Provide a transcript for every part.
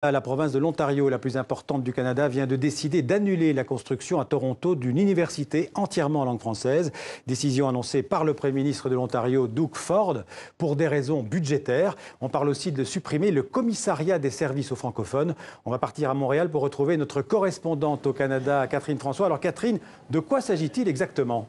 La province de l'Ontario, la plus importante du Canada, vient de décider d'annuler la construction à Toronto d'une université entièrement en langue française. Décision annoncée par le Premier ministre de l'Ontario, Doug Ford, pour des raisons budgétaires. On parle aussi de supprimer le commissariat des services aux francophones. On va partir à Montréal pour retrouver notre correspondante au Canada, Catherine François. Alors Catherine, de quoi s'agit-il exactement ?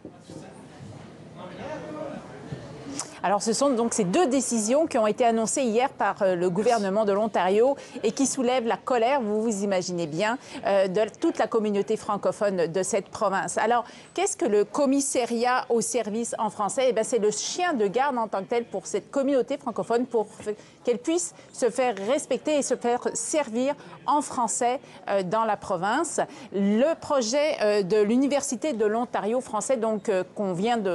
Alors ce sont donc ces deux décisions qui ont été annoncées hier par le gouvernement de l'Ontario et qui soulèvent la colère, vous vous imaginez bien, de toute la communauté francophone de cette province. Alors qu'est-ce que le commissariat aux services en français? Eh bien, c'est le chien de garde en tant que tel pour cette communauté francophone pour qu'elle puisse se faire respecter et se faire servir en français dans la province. Le projet de l'Université de l'Ontario français, donc,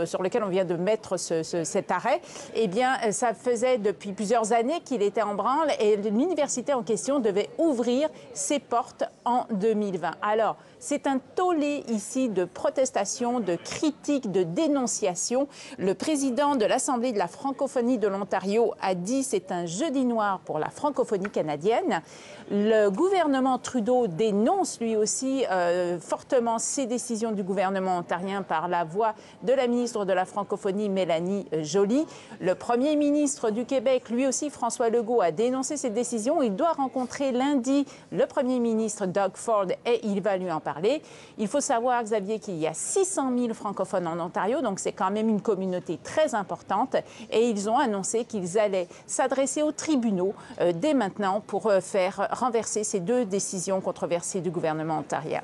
sur lequel on vient de mettre cet arrêt, eh bien, ça faisait depuis plusieurs années qu'il était en branle et l'université en question devait ouvrir ses portes en 2020. Alors, c'est un tollé ici de protestations, de critiques, de dénonciations. Le président de l'Assemblée de la francophonie de l'Ontario a dit que c'est un jeudi noir pour la francophonie canadienne. Le gouvernement Trudeau dénonce lui aussi fortement ces décisions du gouvernement ontarien par la voix de la ministre de la francophonie, Mélanie Joly. Le premier ministre du Québec, lui aussi, François Legault, a dénoncé ces décisions. Il doit rencontrer lundi le premier ministre Doug Ford et il va lui en parler. Il faut savoir, Xavier, qu'il y a 600 000 francophones en Ontario, donc c'est quand même une communauté très importante. Et ils ont annoncé qu'ils allaient s'adresser aux tribunaux dès maintenant pour faire renverser ces deux décisions controversées du gouvernement ontarien.